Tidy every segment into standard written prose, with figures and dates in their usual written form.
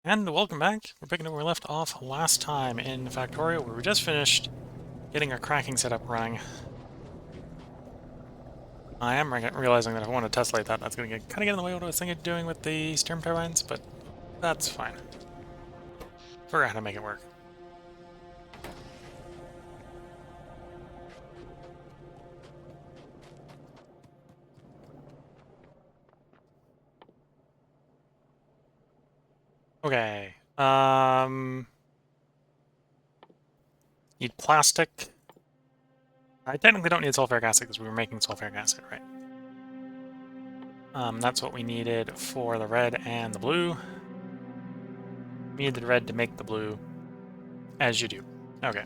And welcome back. We're picking up where we left off last time in Factorio, where we just finished getting our cracking setup running. I am realizing that if I want to tessellate that, that's going to kind of get in the way of what I was thinking of doing with the steam turbines, but that's fine. Figure out how to make it work. Okay. Need plastic. I technically don't need sulfuric acid because we were making sulfuric acid, right? That's what we needed for the red and the blue. We need the red to make the blue, as you do. Okay.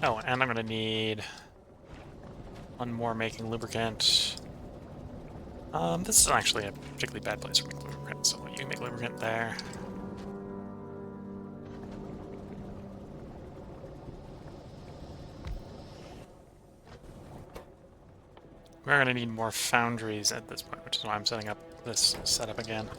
Oh, and I'm going to need one more making lubricant. This is actually a particularly bad place for making lubricant, so you can make lubricant there. We're going to need more foundries at this point, which is why I'm setting up this setup again.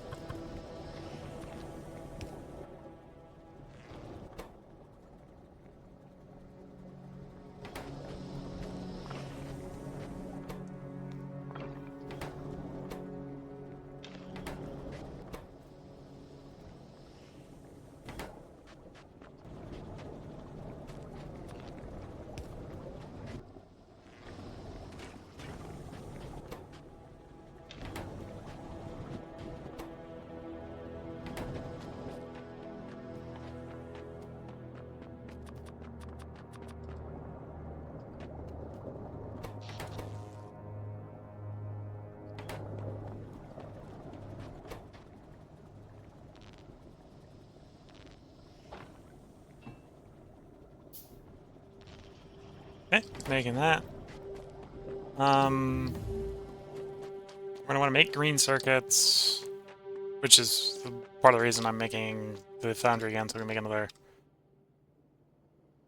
Okay, making that. We're going to want to make green circuits, which is part of the reason I'm making the foundry again, so we can make another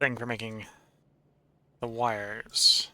thing for making the wires.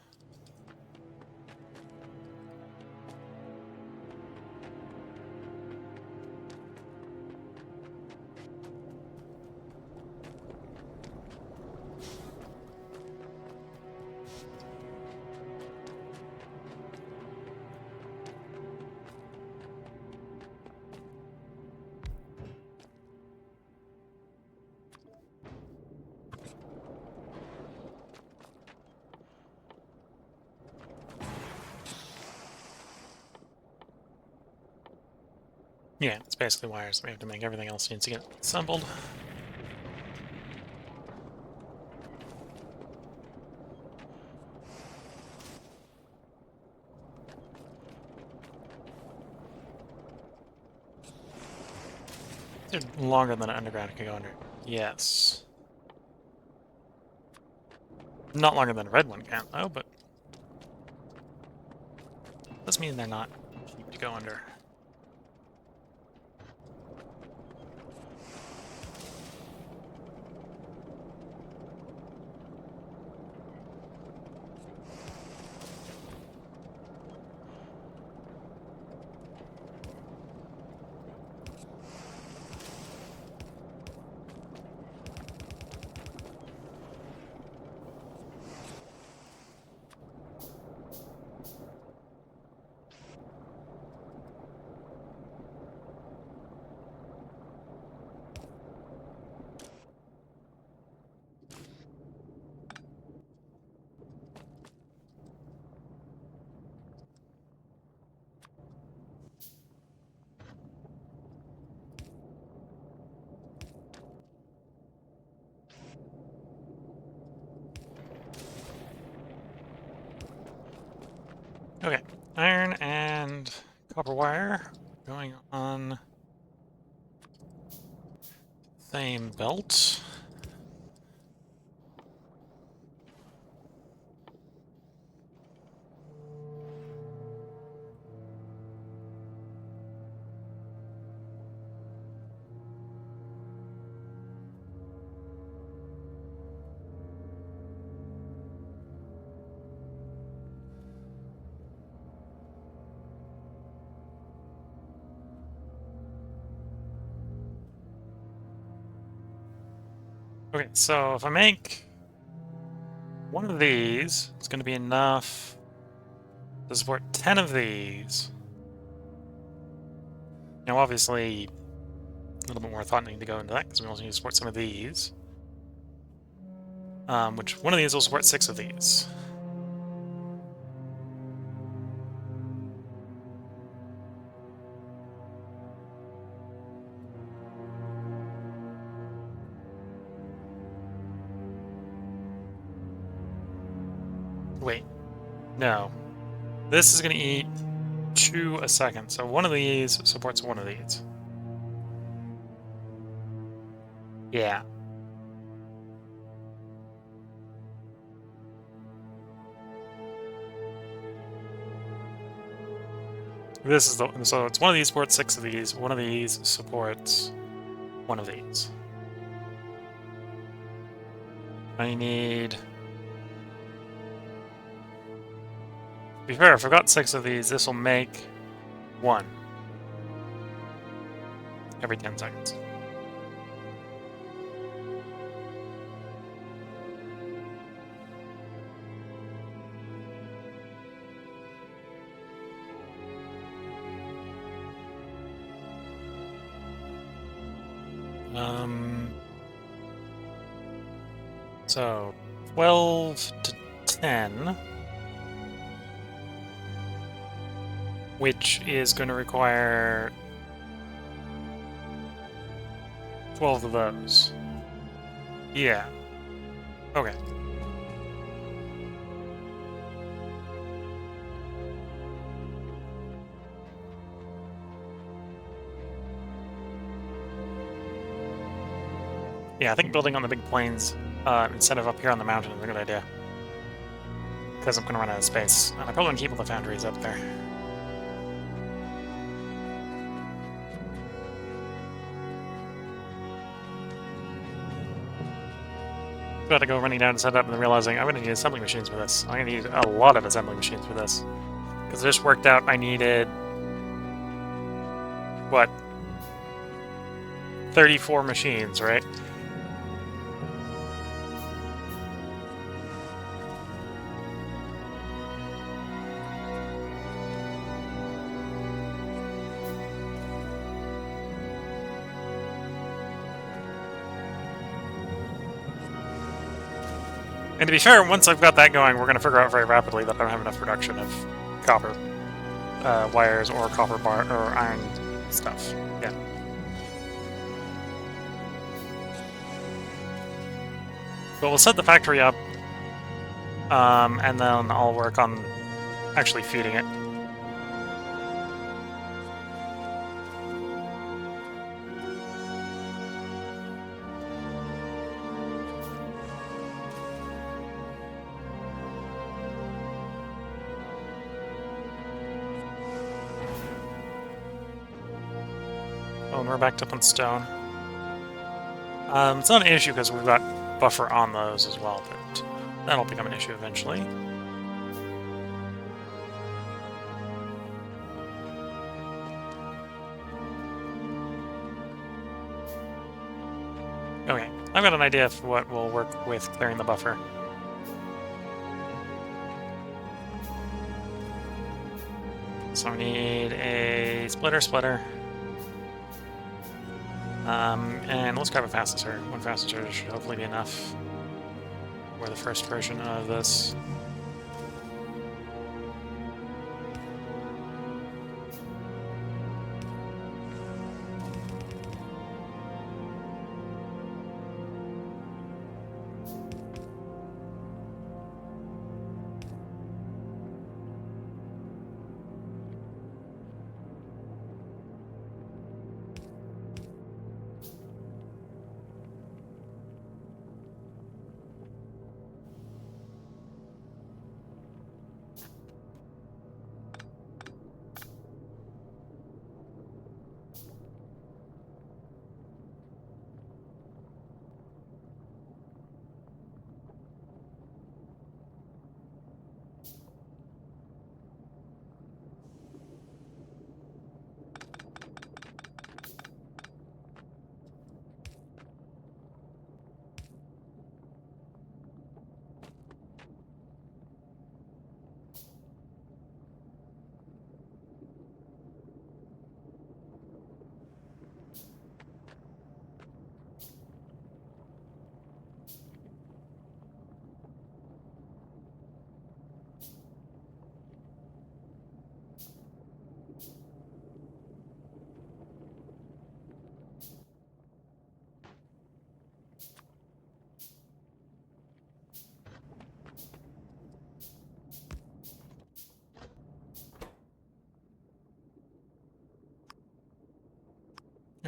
Yeah, it's basically wires. We have to make everything else needs to get assembled. They're longer than an underground can go under. Yes. Not longer than a red one can, though, but does mean they're not cheap to go under. Okay, iron and copper wire going on same belt. Okay, so if I make one of these, it's going to be enough to support 10 of these. Now, obviously, a little bit more thought needing to go into that because we also need to support some of these. Which one of these will support 6 of these. Wait, no. This is going to eat 2 a second, so one of these supports one of these. Yeah. This is the so it's one of these supports 6 of these, one of these supports one of these. I need. To be fair, if I've got 6 of these, this will make 1 every 10 seconds. So 12 to 10, which is going to require 12 of those. Yeah. Okay. Yeah, I think building on the big plains instead of up here on the mountain is a good idea. Because I'm going to run out of space. And I probably want to keep all the foundries up there. Got to go running down to set up and then realizing I'm going to need assembly machines for this. I'm going to need a lot of assembly machines for this. Because I just worked out I needed... what? 34 machines, right? And to be fair, once I've got that going, we're going to figure out very rapidly that I don't have enough production of copper wires or copper bar or iron stuff. Yeah. But we'll set the factory up, and then I'll work on actually feeding it. Oh, and we're backed up on stone. It's not an issue because we've got buffer on those as well, but that'll become an issue eventually. Okay, I've got an idea of what will work with clearing the buffer. So we need a splitter. And let's grab a facilitator. One facilitator should hopefully be enough for the first version of this.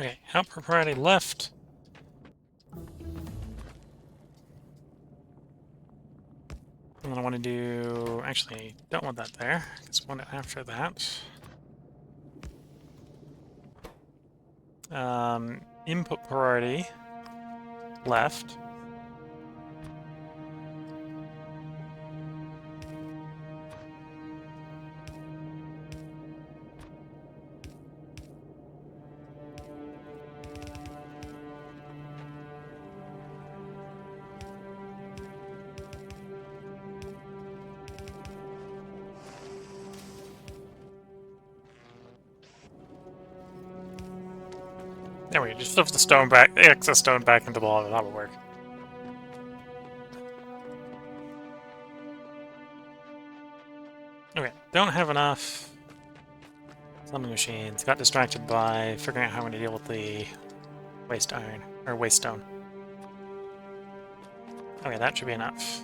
Okay, output priority left. And then I want to do... Actually, don't want that there, because I want it after that. Input priority left. There we go, just stuff the stone back, the excess stone back into the wall, that will work. Okay, don't have enough slumming machines. Got distracted by figuring out how I'm going to deal with the waste iron, or waste stone. Okay, that should be enough.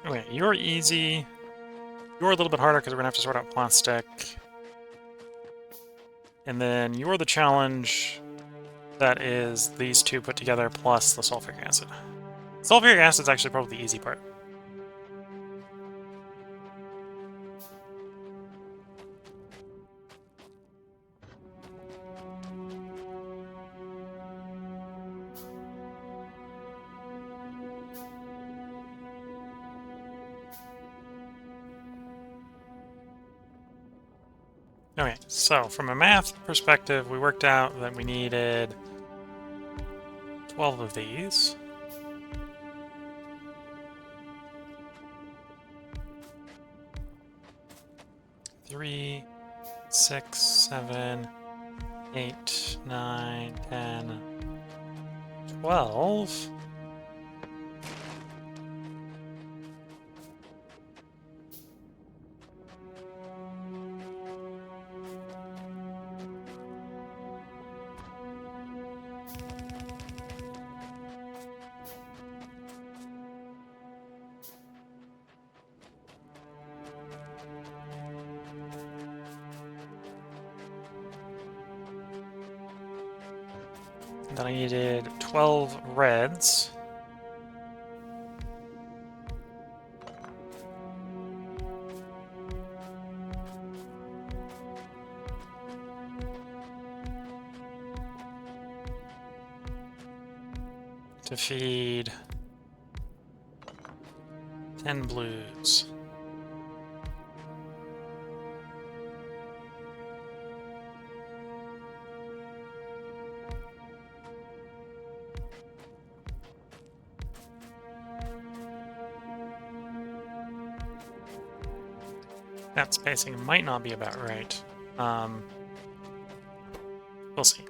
Okay, you're easy. You're a little bit harder because we're going to have to sort out plastic. And then you're the challenge that is these two put together plus the sulfuric acid. Sulfuric acid is actually probably the easy part. Okay, so from a math perspective, we worked out that we needed 12 of these. Three, 6, 7, 8, 9, 10, 12. Then I needed 12 reds. To feed 10 blues. That spacing might not be about right. We'll see.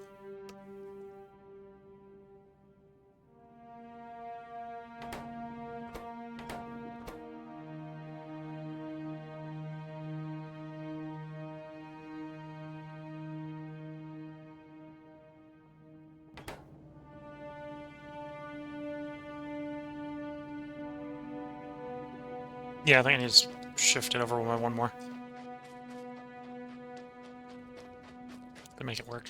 Yeah, I think I need to shift it over one more to make it work.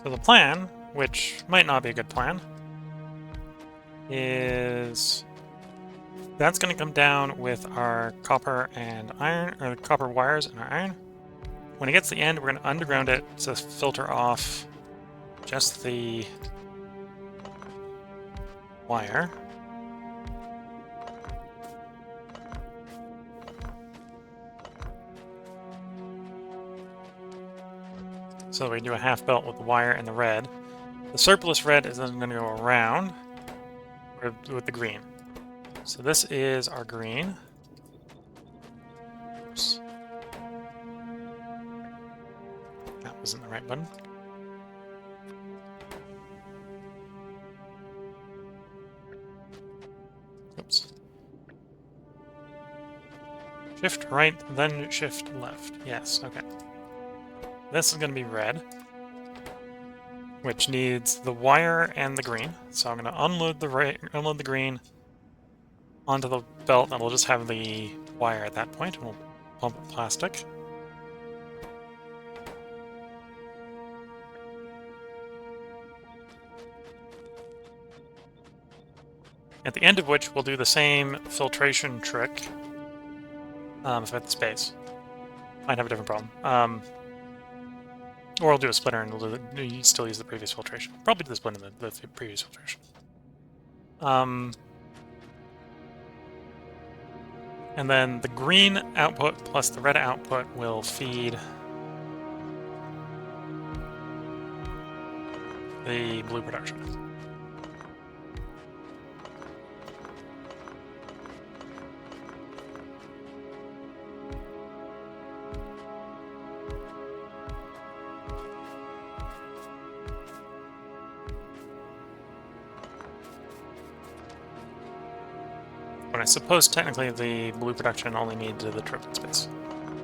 So the plan, which might not be a good plan, is that's going to come down with our copper and iron, or the copper wires and our iron. When it gets to the end, we're going to underground it to filter off just the wire. So we do a half belt with the wire and the red. The surplus red is then going to go around with the green. So this is our green. Oops. That wasn't the right button. Shift right, then shift left. Yes, okay. This is going to be red, which needs the wire and the green. So I'm going to unload the green onto the belt, and we'll just have the wire at that point, and we'll pump plastic. At the end of which, we'll do the same filtration trick. If I have the space. Might have a different problem. Or I'll do a splitter and we'll still use the previous filtration. Probably do the splitter and the previous filtration. And then the green output plus the red output will feed the blue production. But I suppose technically the blue production only needs the triplet space.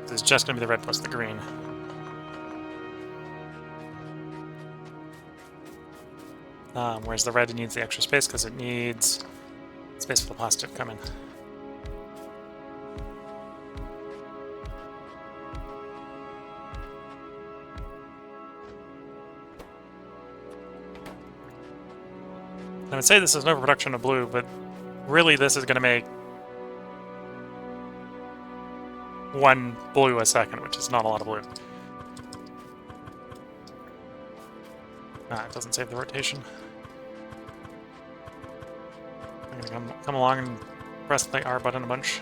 This is just going to be the red plus the green. Whereas the red needs the extra space because it needs space for the plastic to come in. I would say this is an overproduction of blue, but really this is going to make one blue a second, which is not a lot of blue. It doesn't save the rotation. I'm going to come along and press the R button a bunch.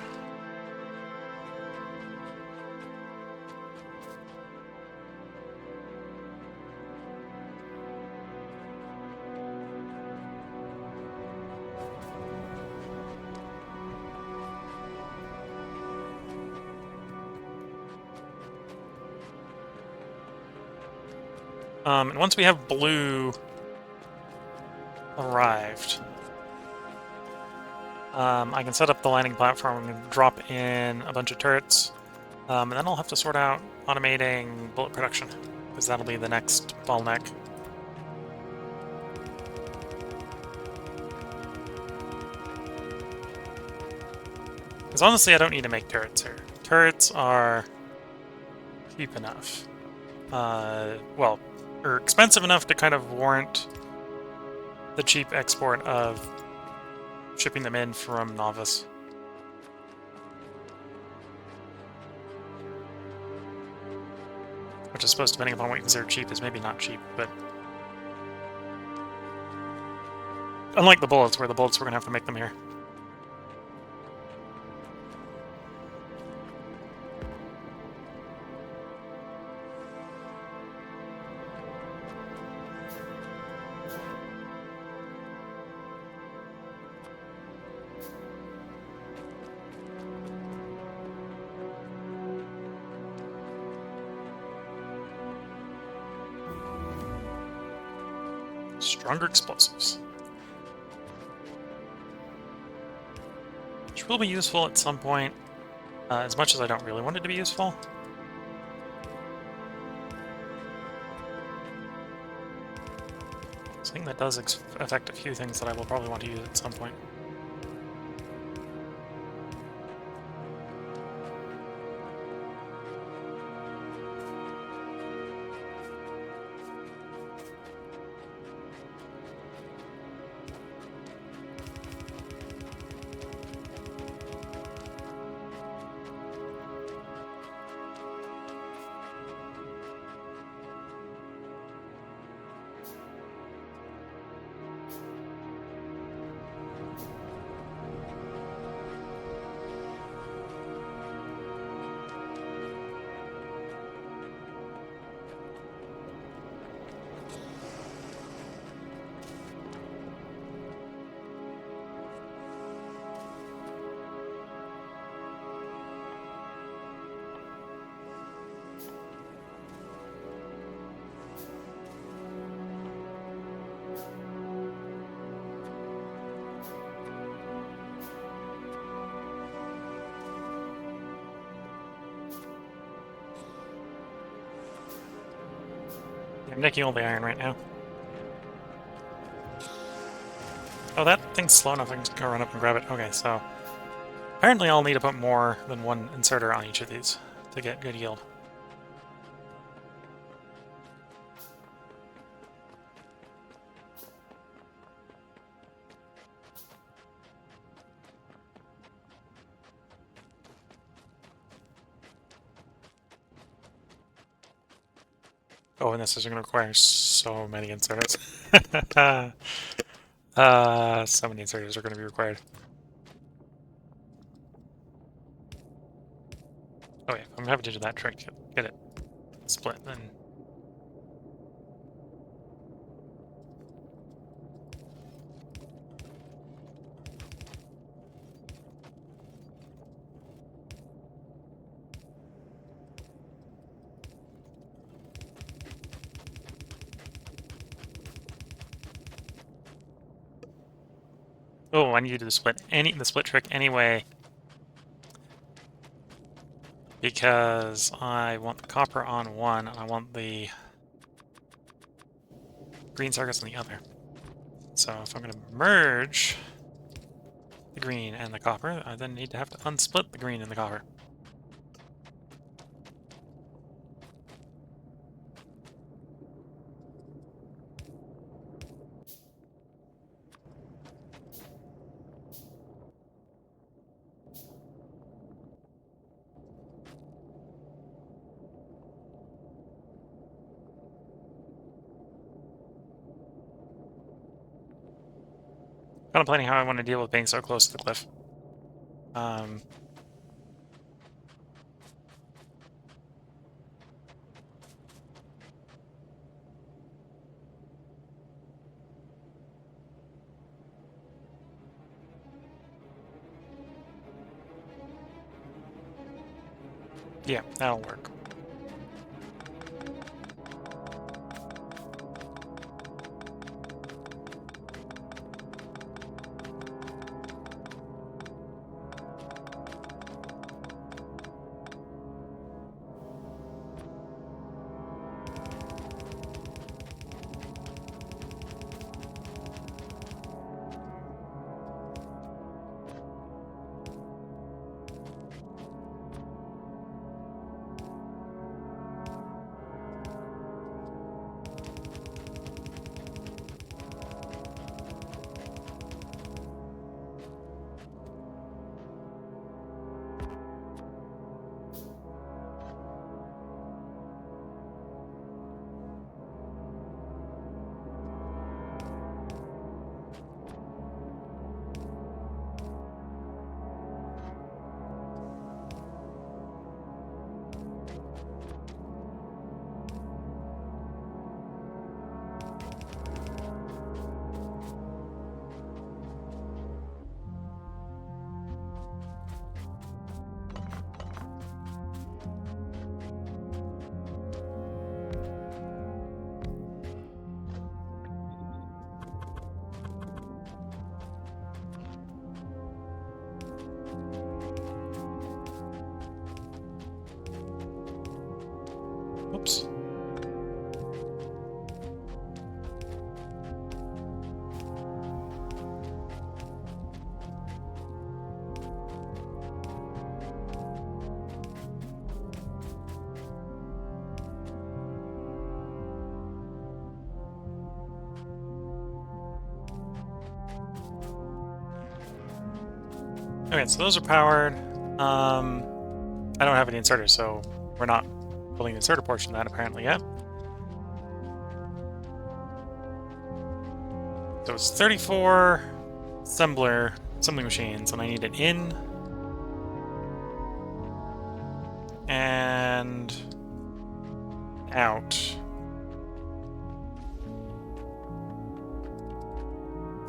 And once we have blue arrived, I can set up the landing platform and drop in a bunch of turrets, and then I'll have to sort out automating bullet production, because that'll be the next bottleneck. Because honestly, I don't need to make turrets here. Turrets are cheap enough. Well, or expensive enough to kind of warrant the cheap export of shipping them in from Novice. Which I suppose, depending upon what you consider cheap, is maybe not cheap, but unlike the bullets, where the bullets we're going to have to make them here. Stronger explosives. Which will be useful at some point, as much as I don't really want it to be useful. I think that does affect a few things that I will probably want to use at some point. I'm making all the iron right now. Oh, that thing's slow enough I can just go run up and grab it. Okay, so apparently I'll need to put more than one inserter on each of these to get good yield. Oh, and this is going to require so many inserters. So many inserters are going to be required. Oh yeah, I'm having to do that trick to get it split then. Oh, I need to do the split trick anyway, because I want the copper on one and I want the green circuits on the other. So if I'm going to merge the green and the copper, I then need to have to unsplit the green and the copper. Contemplating how I want to deal with being so close to the cliff. Yeah, that'll work. Oops. Okay, so those are powered. I don't have any inserters, so we're not building the inserter portion of that apparently yet. So it's 34 assembly machines, and I need an in and out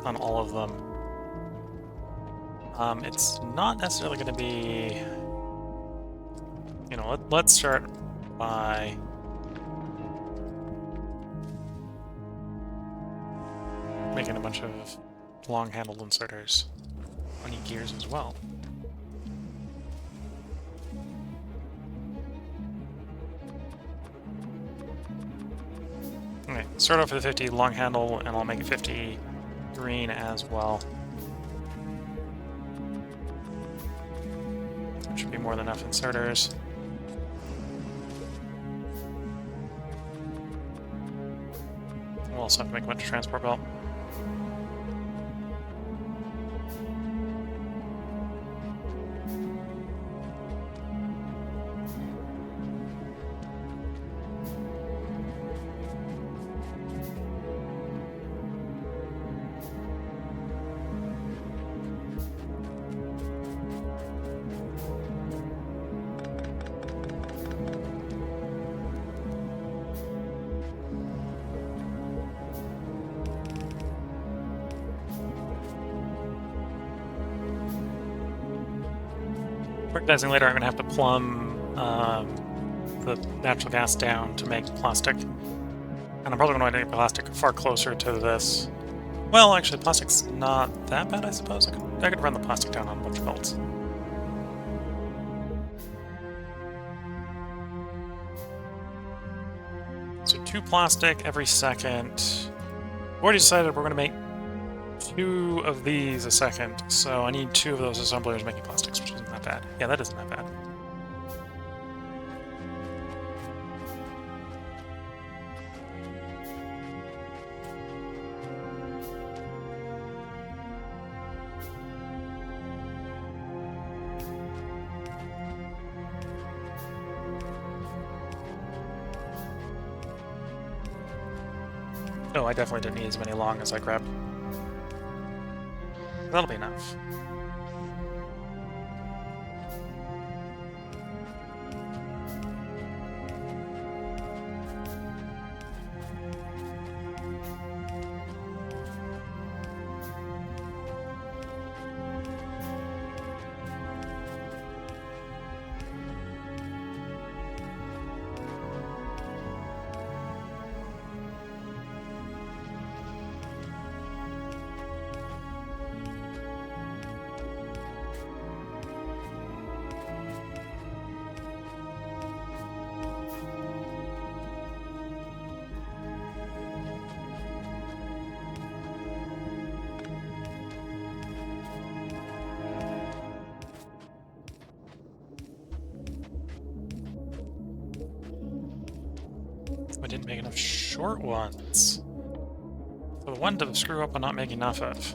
on all of them. It's not necessarily going to be, you know, let's start by making a bunch of long-handled inserters on gears as well. start off with a 50 long handle, and I'll make a 50 green as well. That should be more than enough inserters. We'll also have to make a bunch of transport belt. Recognizing later I'm going to have to plumb the natural gas down to make plastic. And I'm probably going to make plastic far closer to this. Well, actually, plastic's not that bad, I suppose. I could run the plastic down on a bunch of belts. So 2 plastic every second. We already decided we're going to make 2 of these a second, so I need 2 of those assemblers making plastics, which isn't that bad. Yeah, that isn't that bad. Oh, I definitely didn't need as many long as I grabbed. That'll be enough. I didn't make enough short ones. So the one to screw up on not making enough of.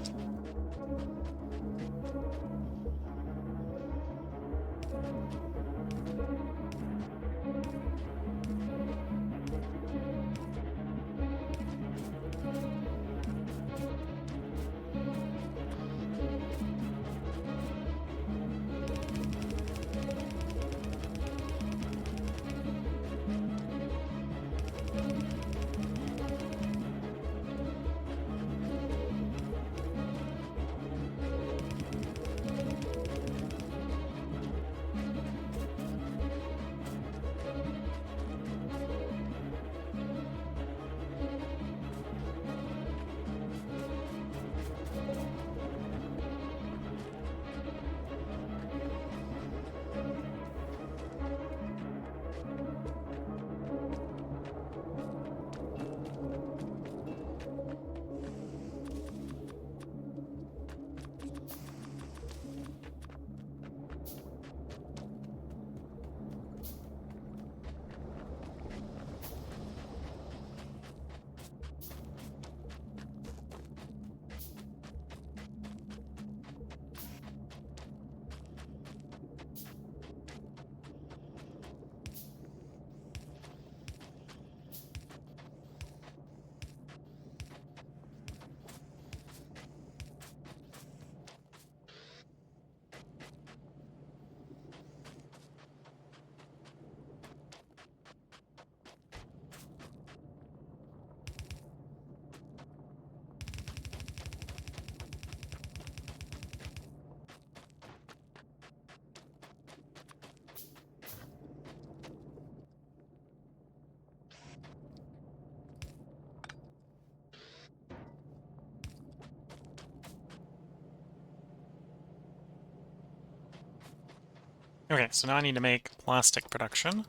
Okay, so now I need to make plastic production and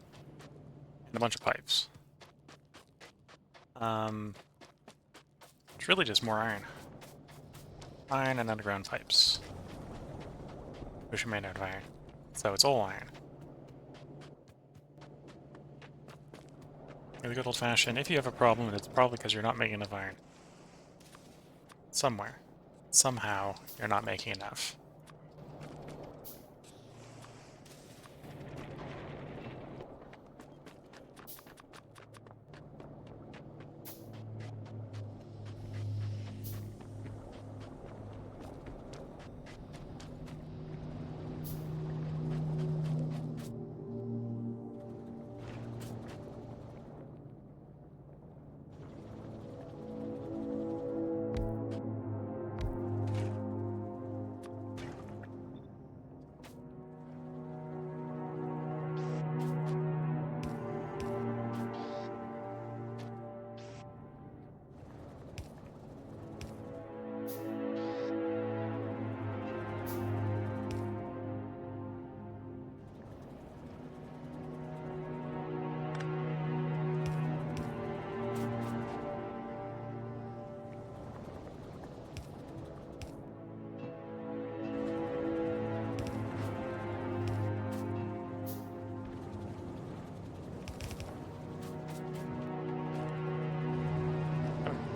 a bunch of pipes. It's really just more iron. Iron and underground pipes. Which are made out of iron. So it's all iron. Really good old-fashioned. If you have a problem, it's probably because you're not making enough iron. Somewhere. Somehow, you're not making enough.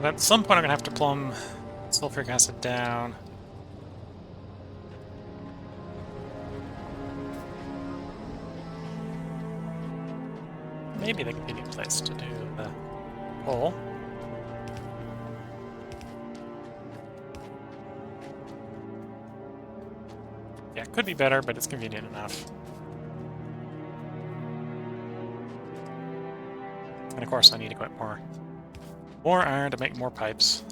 But at some point I'm gonna have to plumb sulfuric acid down. Maybe that could be a good place to do the hole. Yeah, it could be better, but it's convenient enough. And of course I need to get more iron to make more pipes.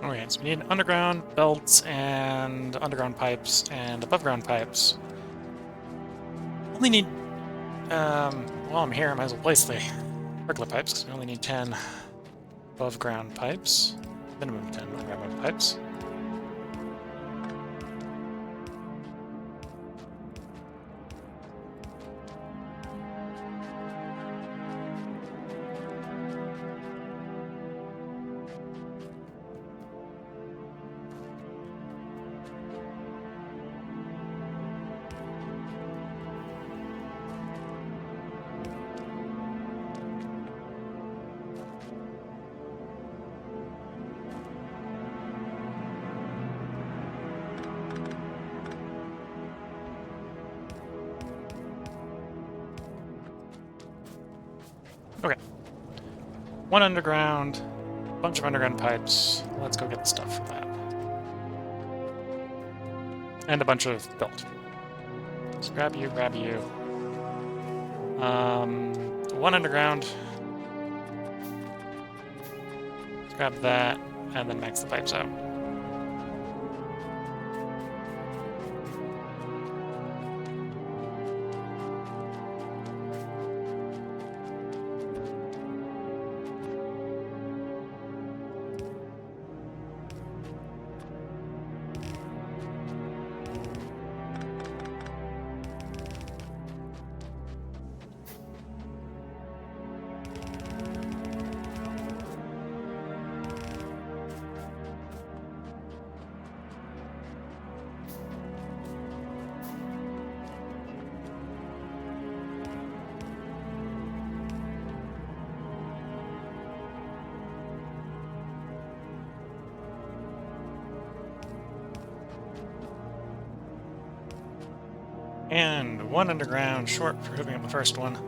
Okay, so we need underground belts and underground pipes and above ground pipes. Only need, while I'm here, I might as well place the regular pipes, because we only need 10 above ground pipes. Minimum 10 underground pipes. Okay. One underground, bunch of underground pipes. Let's go get the stuff for that. And a bunch of belt. So grab you, grab you. One underground. Let's grab that, and then max the pipes out. And one underground short for hooking up the first one.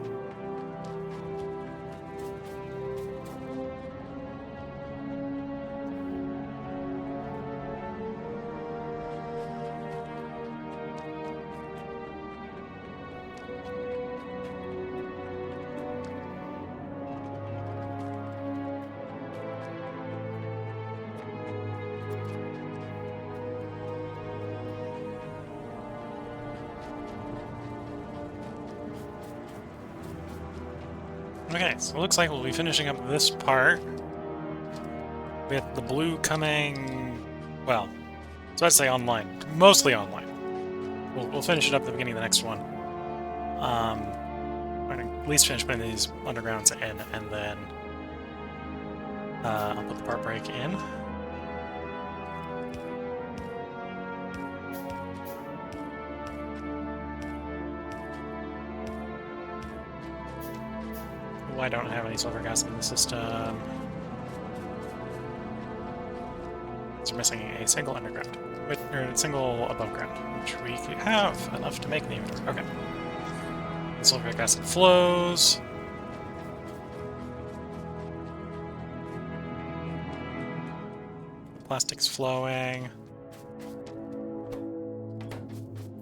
Okay, so it looks like we'll be finishing up this part with the blue coming, well, so I'd say online, mostly online. We'll finish it up at the beginning of the next one. I'm going to at least finish putting these undergrounds in, and then I'll put the part break in. Why don't I have any sulfuric acid in the system? So we're missing a single underground, or a single above ground, which we have enough to make in the inventory. Okay. The sulfuric acid flows. Plastic's flowing.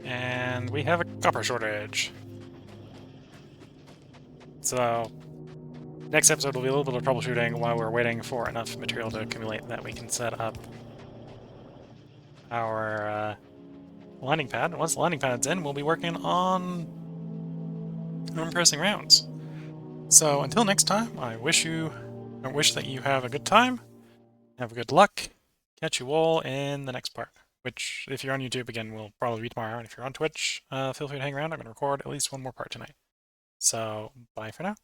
And we have a copper shortage. So, next episode will be a little bit of troubleshooting while we're waiting for enough material to accumulate that we can set up our landing pad. And once the landing pad's in, we'll be working on pressing rounds. So until next time, I wish that you have a good time, have a good luck. Catch you all in the next part, which, if you're on YouTube, again, will probably be tomorrow. And if you're on Twitch, feel free to hang around. I'm going to record at least one more part tonight. So, bye for now.